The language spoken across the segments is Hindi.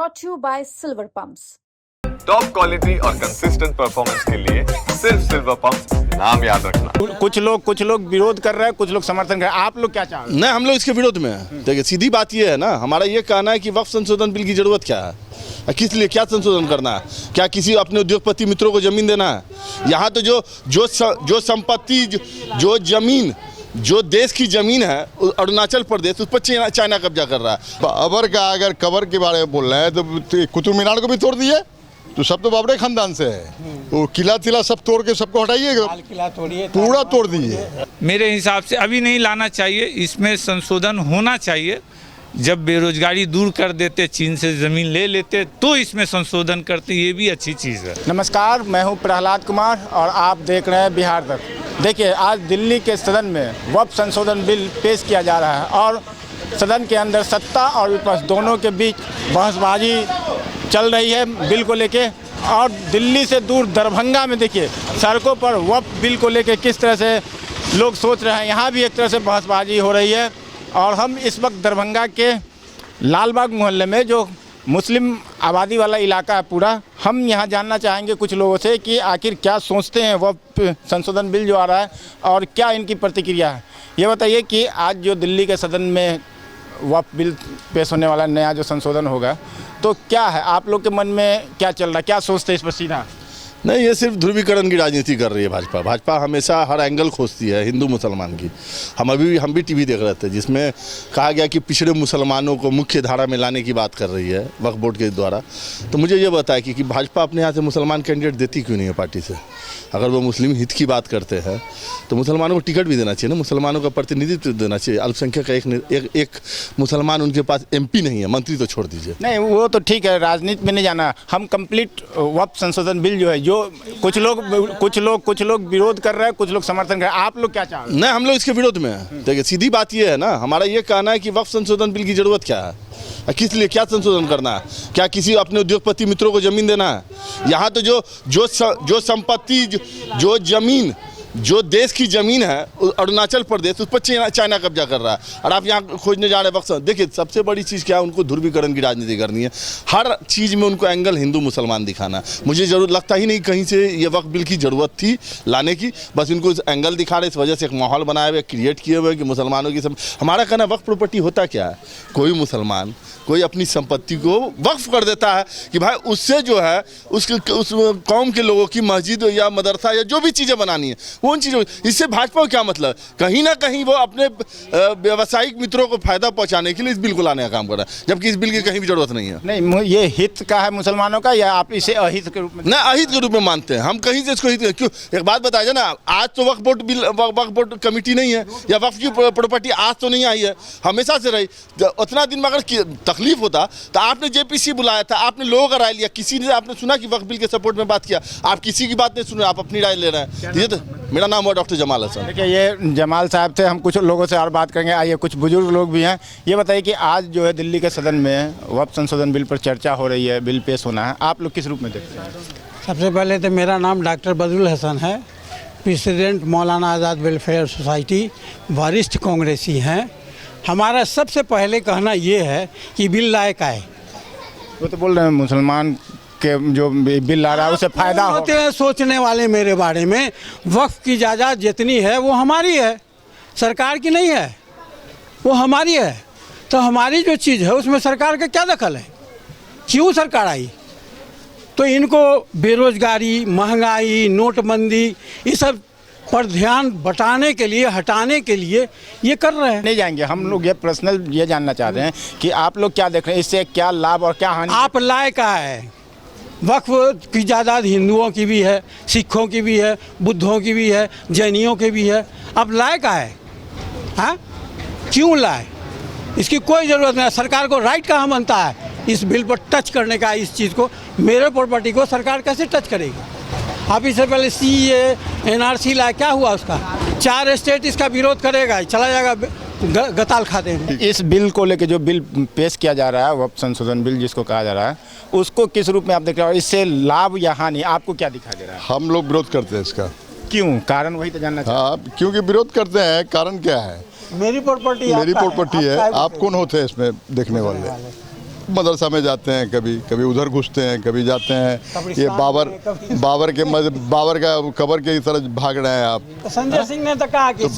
brought to you by Silver Pumps. Top quality और कंसिस्टेंट परफॉर्मेंस के लिए सिर्फ सिल्वर पंप्स, नाम याद रखना। कुछ लोग विरोध कर रहे हैं, कुछ लोग समर्थन कर रहे हैं। आप लोग क्या चाह रहे हैं? नहीं, हम लोग इसके विरोध में हैं। देखिए, सीधी बात ये है ना, हमारा ये कहना है कि वक्फ संशोधन बिल की जरूरत क्या है, किस लिए, क्या संशोधन करना है, क्या किसी अपने उद्योगपति मित्रों को जमीन देना है? यहाँ तो जो संपत्ति, जो जमीन, जो देश की जमीन है अरुणाचल प्रदेश, उस पर चाइना कब्जा कर रहा है। अगर कबर के बारे में बोल रहे हैं तो कुतुब मीनार को भी तोड़ दिए, तो सब तो बाबरे खानदान से है। वो किला सब तोड़ के सबको हटाइएगा, पूरा तोड़ दिए। मेरे हिसाब से अभी नहीं लाना चाहिए, इसमें संशोधन होना चाहिए। जब बेरोजगारी दूर कर देते, चीन से ज़मीन ले लेते, तो इसमें संशोधन करते, ये भी अच्छी चीज़ है। नमस्कार, मैं हूं प्रहलाद कुमार और आप देख रहे हैं बिहार तक। देखिए, आज दिल्ली के सदन में वक्फ संशोधन बिल पेश किया जा रहा है और सदन के अंदर सत्ता और विपक्ष दोनों के बीच बहसबाजी चल रही है बिल को लेके। और दिल्ली से दूर दरभंगा में देखिए, सड़कों पर वक्फ बिल को लेके किस तरह से लोग सोच रहे हैं, यहाँ भी एक तरह से बहसबाजी हो रही है। और हम इस वक्त दरभंगा के लालबाग मोहल्ले में, जो मुस्लिम आबादी वाला इलाका है पूरा, हम यहाँ जानना चाहेंगे कुछ लोगों से कि आखिर क्या सोचते हैं वक्फ संशोधन बिल जो आ रहा है और क्या इनकी प्रतिक्रिया है। ये बताइए कि आज जो दिल्ली के सदन में वक्फ बिल पेश होने वाला नया जो संशोधन होगा, तो क्या है, आप लोग के मन में क्या चल रहा है, क्या सोचते हैं इस पर सीधा? नहीं, ये सिर्फ ध्रुवीकरण की राजनीति कर रही है भाजपा हमेशा हर एंगल खोजती है हिंदू मुसलमान की। हम भी टीवी देख रहे थे जिसमें कहा गया कि पिछड़े मुसलमानों को मुख्य धारा में लाने की बात कर रही है वक्फ बोर्ड के द्वारा। तो मुझे ये बताया कि भाजपा अपने यहाँ से मुसलमान कैंडिडेट देती क्यों नहीं है पार्टी से? अगर वो मुस्लिम हित की बात करते हैं तो मुसलमानों को टिकट भी देना चाहिए ना, मुसलमानों का प्रतिनिधित्व देना चाहिए। अल्पसंख्यक का एक मुसलमान उनके पास MP नहीं है, मंत्री तो छोड़ दीजिए। नहीं, वो तो ठीक है, राजनीति में नहीं जाना। हम कंप्लीट वक्फ संशोधन बिल जो है, जो कुछ लोग विरोध कर रहे हैं, कुछ लोग समर्थन कर रहे हैं। आप लोग क्या चाह रहे हैं? नहीं, हम लोग इसके विरोध में हैं। देखिए, सीधी बात ये है ना, हमारा ये कहना है कि वक्फ संशोधन बिल की जरूरत क्या है, किस लिए, क्या संशोधन करना है, क्या किसी अपने उद्योगपति मित्रों को जमीन देना है? यहाँ तो जो संपत्ति, जो जमीन, जो देश की जमीन है अरुणाचल प्रदेश, उस पर चाइना कब्जा कर रहा है और आप यहाँ खोजने जा रहे हैं वक्त। देखिए, सबसे बड़ी चीज़ क्या है, उनको ध्रुवीकरण की राजनीति करनी है। हर चीज़ में उनको एंगल हिंदू मुसलमान दिखाना। मुझे जरूर लगता ही नहीं कहीं से ये वक्फ बिल की ज़रूरत थी लाने की, बस इनको एंगल दिखा रहे, इस वजह से एक माहौल बनाए हुए, क्रिएट किए हुए कि मुसलमानों की सब। हमारा कहना, वक्फ प्रॉपर्टी होता क्या है, कोई मुसलमान कोई अपनी संपत्ति को वक्फ कर देता है कि भाई उससे जो है उस कौम के लोगों की मस्जिद या मदरसा या जो भी चीज़ें बनानी है, वो उन चीज़ों, इससे भाजपा को क्या मतलब? कहीं ना कहीं वो अपने व्यावसायिक मित्रों को फायदा पहुंचाने के लिए इस बिल को लाने का काम कर रहा है, जबकि इस बिल की कहीं भी जरूरत नहीं है। नहीं, ये हित का है मुसलमानों का, या आप इसे अहित के रूप में? ना, अहित के रूप में मानते हैं हम। कहीं से इसको हित क्यों? एक बात बताइए ना, आज तो वक्फ बोर्ड कमेटी नहीं है या वक्फ की प्रॉपर्टी आज तो नहीं आई है, हमेशा से रही। उतना दिन में अगर तकलीफ होता तो आपने JPC बुलाया था, आपने लोगों का राय लिया, किसी ने आपने सुना कि वक्फ बिल के सपोर्ट में बात किया? आप किसी की बात नहीं सुने, आप अपनी राय ले रहे हैं। ये तो मेरा नाम हुआ डॉक्टर जमाल हसन। देखिए, ये जमाल साहब थे। हम कुछ लोगों से और बात करेंगे। आइए, कुछ बुजुर्ग लोग भी हैं। ये बताइए कि आज जो है दिल्ली के सदन में वक्फ संशोधन बिल पर चर्चा हो रही है, बिल पेश होना है, आप लोग किस रूप में देखते हैं? सबसे पहले तो मेरा नाम डॉक्टर बदरुल हसन है, प्रेसिडेंट मौलाना आज़ाद वेलफेयर सोसाइटी, वरिष्ठ कांग्रेसी हैं। हमारा सबसे पहले कहना ये है कि बिल लायक आए। वो तो बोल रहे हैं मुसलमान के जो बिल आ रहा है उससे फ़ायदा होते हैं सोचने वाले मेरे बारे में। वक्फ की जायदाद जितनी है वो हमारी है, सरकार की नहीं है, वो हमारी है। तो हमारी जो चीज़ है उसमें सरकार का क्या दखल है? क्यों सरकार आई? तो इनको बेरोजगारी, महंगाई, नोटबंदी, ये सब पर ध्यान बटाने के लिए, हटाने के लिए ये कर रहे हैं। नहीं जाएंगे हम लोग, ये पर्सनल ये जानना चाहते हैं कि आप लोग क्या देख रहे हैं, इससे क्या लाभ और क्या हानि? आप लायक है, वक्फ की जायदाद हिंदुओं की भी है, सिखों की भी है, बुद्धों की भी है, जैनियों की भी है। अब लायक है, हाँ, क्यों लाए? इसकी कोई ज़रूरत नहीं। सरकार को राइट कहाँ बनता है इस बिल पर टच करने का? इस चीज़ को, मेरे प्रॉपर्टी को सरकार कैसे टच करेगी? आप इससे पहले CAA NRC लाए, क्या हुआ उसका? 4 स्टेट इसका विरोध करेगा, चला जाएगा गताल खाते हैं। इस बिल को लेके जो बिल पेश किया जा रहा है, वक्फ संशोधन बिल जिसको कहा जा रहा है, उसको किस रूप में आप देख रहे हो? इससे लाभ या हानि आपको क्या दिखाई दे रहा है? हम लोग विरोध करते हैं इसका। क्यों? कारण वही तो जानना चाहिए। हाँ, क्योंकि विरोध करते हैं। कारण क्या है? मेरी प्रॉपर्टी है, आप कौन होते हैं इसमें देखने वाले? मदरसा में जाते हैं, कभी कभी उधर घुसते हैं, कभी जाते हैं। ये बाबर का कब्र की तरफ भाग रहे हैं आप। तो संजय सिंह ने तो कहा कि तो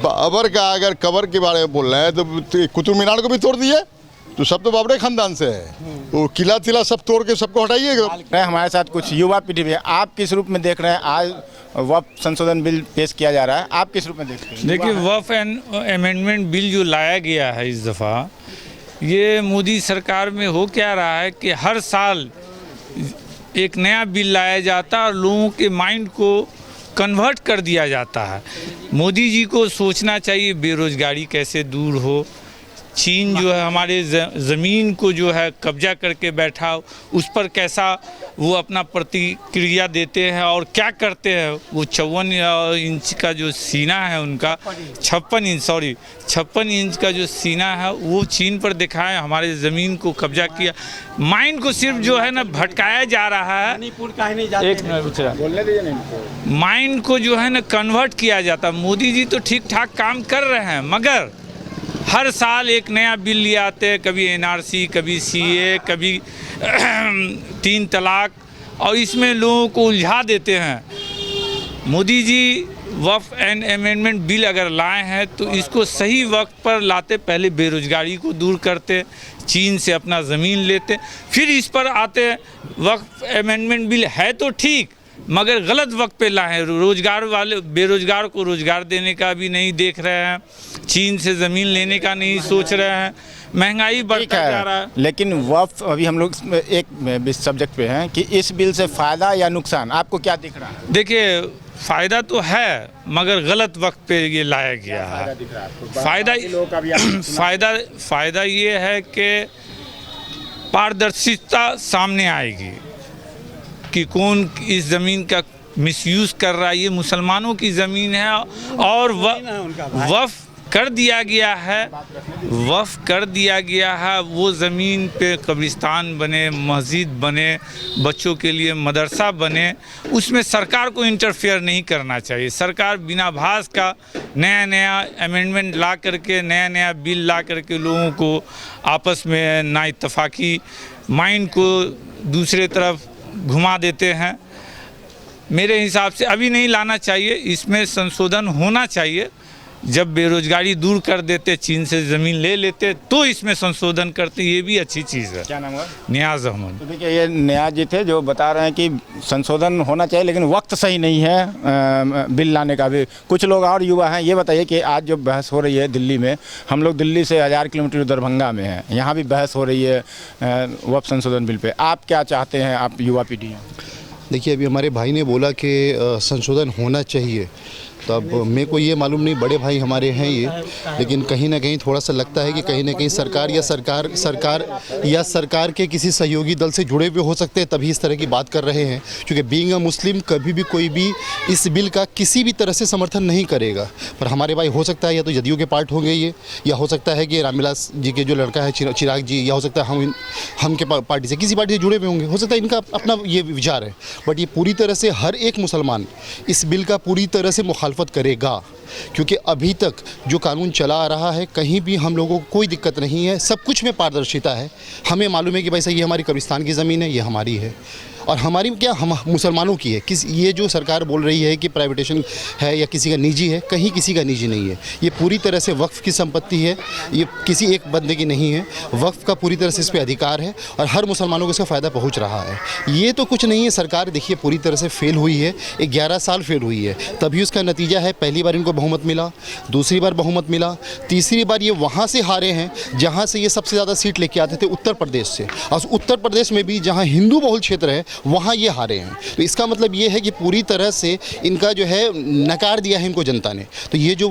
बाबर का अगर कब्र के बारे में बोल रहे हैं तो कुतुब मीनार को भी तोड़ दिए, तो सब तो बाबरे खानदान से है। वो किला तिला सब तोड़ के सबको हटाइए। हमारे साथ कुछ युवा पीढ़ी भी है। आप किस रूप में देख रहे हैं आज वक्फ संशोधन बिल पेश किया जा रहा है, आप किस रूप में देखते हैं? देखिए, वक्फ अमेंडमेंट बिल जो लाया गया है इस दफ़ा, ये मोदी सरकार में हो क्या रहा है कि हर साल एक नया बिल लाया जाता है और लोगों के माइंड को कन्वर्ट कर दिया जाता है। मोदी जी को सोचना चाहिए बेरोजगारी कैसे दूर हो। चीन जो है हमारे ज़मीन को जो है कब्जा करके बैठा, उस पर कैसा वो अपना प्रतिक्रिया देते हैं और क्या करते हैं। वो 54 इंच का जो सीना है उनका, 56 इंच का जो सीना है वो चीन पर दिखाए, हमारे ज़मीन को कब्जा किया। माइंड को सिर्फ जो है ना भटकाया जा रहा है। मणिपुर का ही नहीं जाते। एक मिनट पूछा, माइंड को जो है ना कन्वर्ट किया जाता। मोदी जी तो ठीक ठाक काम कर रहे हैं, मगर हर साल एक नया बिल ले आते हैं, कभी एनआरसी, कभी सीए, कभी 3 तलाक, और इसमें लोगों को उलझा देते हैं। मोदी जी वक्फ एंड अमेंडमेंट बिल अगर लाए हैं तो इसको सही वक्त पर लाते, पहले बेरोजगारी को दूर करते, चीन से अपना ज़मीन लेते, फिर इस पर आते। वक्फ अमेंडमेंट बिल है तो ठीक, मगर गलत वक्त पे लाए। रोजगार वाले बेरोजगार को रोजगार देने का भी नहीं देख रहे हैं, चीन से ज़मीन लेने का नहीं सोच रहे हैं, महंगाई बढ़ता जा रहा है। लेकिन वक्फ अभी हम लोग एक सब्जेक्ट पे हैं कि इस बिल से फ़ायदा या नुकसान आपको क्या दिख रहा है? देखिए, फ़ायदा तो है मगर गलत वक्त पे ये लाया गया है। फ़ायदा ये है कि पारदर्शिता सामने आएगी कि कौन इस ज़मीन का मिसयूज़ कर रहा है। ये मुसलमानों की ज़मीन है और वफ़ कर दिया गया है। वो ज़मीन पे कब्रिस्तान बने, मस्जिद बने, बच्चों के लिए मदरसा बने, उसमें सरकार को इंटरफेयर नहीं करना चाहिए। सरकार बिना भास का नया अमेंडमेंट ला करके, नया बिल ला करके लोगों को आपस में नाइत्तफाकी, माइंड को दूसरे तरफ घुमा देते हैं। मेरे हिसाब से अभी नहीं लाना चाहिए, इसमें संशोधन होना चाहिए। जब बेरोजगारी दूर कर देते, चीन से ज़मीन ले लेते, तो इसमें संशोधन करते, ये भी अच्छी चीज़ है। क्या नाम है? नियाज़ अहमद। तो देखिए, ये नियाज़ जी थे जो बता रहे हैं कि संशोधन होना चाहिए लेकिन वक्त सही नहीं है बिल लाने का भी। कुछ लोग और युवा हैं, ये बताइए कि आज जो बहस हो रही है दिल्ली में, हम लोग दिल्ली से 1000 किलोमीटर दरभंगा में हैं, यहाँ भी बहस हो रही है वक्फ संशोधन बिल पे। आप क्या चाहते हैं, आप युवा पीढ़ी हैं? देखिए, अभी हमारे भाई ने बोला कि संशोधन होना चाहिए, तो अब मेरे को ये मालूम नहीं, बड़े भाई हमारे हैं ये, लेकिन कहीं ना कहीं थोड़ा सा लगता है कि कहीं ना कहीं सरकार के किसी सहयोगी दल से जुड़े हुए हो सकते हैं, तभी इस तरह की बात कर रहे हैं। क्योंकि बीइंग अ मुस्लिम कभी भी कोई भी इस बिल का किसी भी तरह से समर्थन नहीं करेगा। पर हमारे भाई हो सकता है या तो जदयू के पार्ट होंगे ये, या हो सकता है कि रामविलास जी के जो लड़का है चिराग जी, या हो सकता है हम के पार्टी से, किसी पार्टी से जुड़े हुए होंगे, हो सकता है इनका अपना ये विचार है। बट ये पूरी तरह से हर एक मुसलमान इस बिल का पूरी तरह से मुखालफत करेगा, क्योंकि अभी तक जो कानून चला आ रहा है कहीं भी हम लोगों को कोई दिक्कत नहीं है, सब कुछ में पारदर्शिता है। हमें मालूम है कि भाई ये हमारी कब्रिस्तान की ज़मीन है, ये हमारी है, और हमारी क्या, हम मुसलमानों की है। ये जो सरकार बोल रही है कि प्राइवेटेशन है या किसी का निजी है, कहीं किसी का निजी नहीं है। ये पूरी तरह से वक्फ की संपत्ति है, ये किसी एक बंदे की नहीं है। वक्फ का पूरी तरह से इस पर अधिकार है और हर मुसलमानों को इसका फ़ायदा पहुंच रहा है। ये तो कुछ नहीं है, सरकार देखिए पूरी तरह से फेल हुई है, 11 साल फेल हुई है। तभी उसका नतीजा है, पहली बार इनको बहुमत मिला, दूसरी बार बहुमत मिला, तीसरी बार ये वहाँ से हारे हैं जहाँ से ये सबसे ज़्यादा सीट लेके आते थे, उत्तर प्रदेश से, और उत्तर प्रदेश में भी जहाँ हिंदू बहुल क्षेत्र है वहाँ ये हारे हैं। तो इसका मतलब ये है कि पूरी तरह से इनका जो है नकार दिया है इनको जनता ने। तो ये जो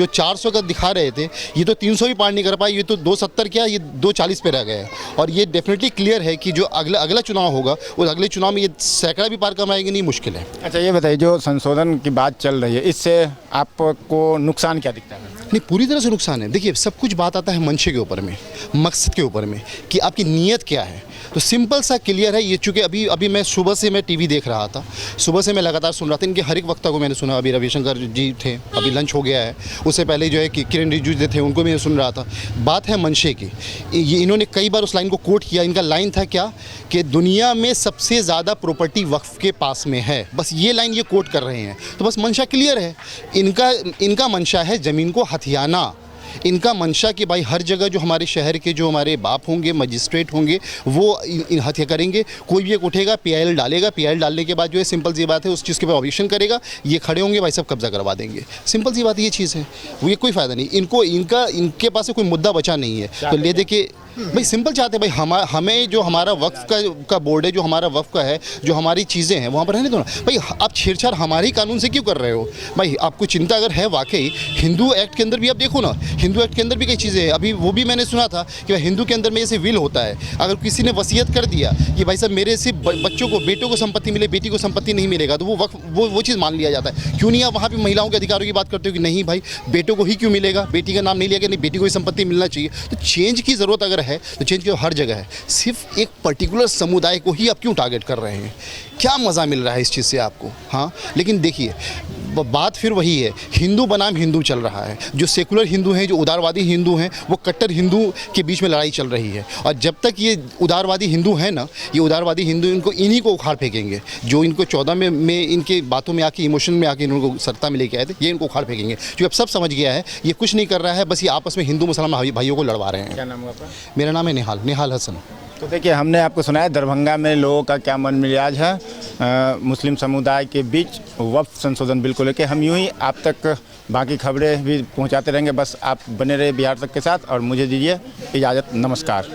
400 का दिखा रहे थे, ये तो 300 भी पार नहीं कर पाए, ये तो 270 क्या, ये 240 पे रह गए। और ये डेफिनेटली क्लियर है कि जो अगला चुनाव होगा, उस अगले चुनाव में ये सैकड़ा भी पार करवाएंगे नहीं, मुश्किल है। अच्छा, ये बताइए, जो संशोधन की बात चल रही है, इससे आपको नुकसान क्या दिखता है? नहीं, पूरी तरह से नुकसान है। देखिए, सब कुछ बात आता है मंशे के ऊपर में, मकसद के ऊपर में, कि आपकी नीयत क्या है। तो सिंपल सा क्लियर है ये, चूँकि अभी मैं सुबह से मैं टीवी देख रहा था, सुबह से मैं लगातार सुन रहा था, इनके हर एक वक्ता को मैंने सुना। अभी रविशंकर जी थे, अभी लंच हो गया है, उससे पहले जो है कि किरण रिजिजू जी थे, उनको मैं सुन रहा था। बात है मंशे की। ये इन्होंने कई बार उस लाइन को कोट किया। इनका लाइन था क्या, कि दुनिया में सबसे ज़्यादा प्रॉपर्टी वक्फ के पास में है। बस ये लाइन ये कोट कर रहे हैं। तो बस मंशा क्लियर है। इनका मंशा है ज़मीन को हथियाना। इनका मंशा कि भाई हर जगह जो हमारे शहर के जो हमारे बाप होंगे, मजिस्ट्रेट होंगे, वो इन हत्या करेंगे। कोई भी एक उठेगा, PIL डालेगा, PIL डालने के बाद जो है सिंपल सी बात है, उस चीज़ के ऊपर ऑब्जेक्शन करेगा, ये खड़े होंगे, भाई सब कब्जा करवा देंगे। सिंपल सी बात ये चीज़ है, वो ये कोई फ़ायदा नहीं। इनके पास से कोई मुद्दा बचा नहीं है। तो ले देखिए भाई, सिंपल चाहते हैं भाई हमें जो हमारा वक्फ का बोर्ड है, जो हमारा वक्फ का है, जो हमारी चीज़ें हैं, वहाँ पर रहने दो ना भाई। आप छेड़छाड़ हमारे ही कानून से क्यों कर रहे हो भाई? आपको चिंता अगर है वाकई, हिंदू एक्ट के अंदर भी आप देखो ना, हिंदू एक्ट के अंदर भी कई चीज़ें हैं। अभी वो भी मैंने सुना था कि भाई हिंदू के अंदर में जैसे विल होता है, अगर किसी ने वसीयत कर दिया कि भाई साहब मेरे से बच्चों को, बेटों को संपत्ति मिले, बेटी को संपत्ति नहीं मिलेगा, तो वो वक्फ वो चीज़ मान लिया जाता है। क्यों नहीं आप वहाँ पर महिलाओं के अधिकारों की बात करते हो कि नहीं भाई बेटों को ही क्यों मिलेगा, बेटी का नाम नहीं लिया गया, नहीं बेटी को ही संपत्ति मिलना चाहिए। तो चेंज की ज़रूरत अगर है तो चेंज की हर जगह है। सिर्फ एक पर्टिकुलर समुदाय को ही आप क्यों टारगेट कर रहे हैं? क्या मज़ा मिल रहा है इस चीज़ से आपको? हाँ, लेकिन देखिए बात फिर वही है, हिंदू बनाम हिंदू चल रहा है। जो सेकुलर हिंदू हैं, जो उदारवादी हिंदू हैं, वो कट्टर हिंदू के बीच में लड़ाई चल रही है। और जब तक ये उदारवादी हिंदू हैं ना, ये उदारवादी हिंदू इन्हीं को उखाड़ फेंकेंगे। जो इनको 14 में इनके बातों में आके, इमोशन में आके इनको सत्ता में लेके आए थे, ये इनको उखाड़ फेंकेंगे। क्योंकि अब सब समझ गया है ये कुछ नहीं कर रहा है, बस ये आपस में हिंदू मुसलमान भाइयों को लड़वा रहे हैं। क्या नाम है आपका? मेरा नाम है निहाल हसन। तो देखिए, हमने आपको सुनाया दरभंगा में लोगों का क्या मन मिजाज है मुस्लिम समुदाय के बीच वक्फ संशोधन बिल को लेकर। हम यूं ही आप तक बाकी खबरें भी पहुंचाते रहेंगे। बस आप बने रहे बिहार तक के साथ, और मुझे दीजिए इजाज़त। नमस्कार।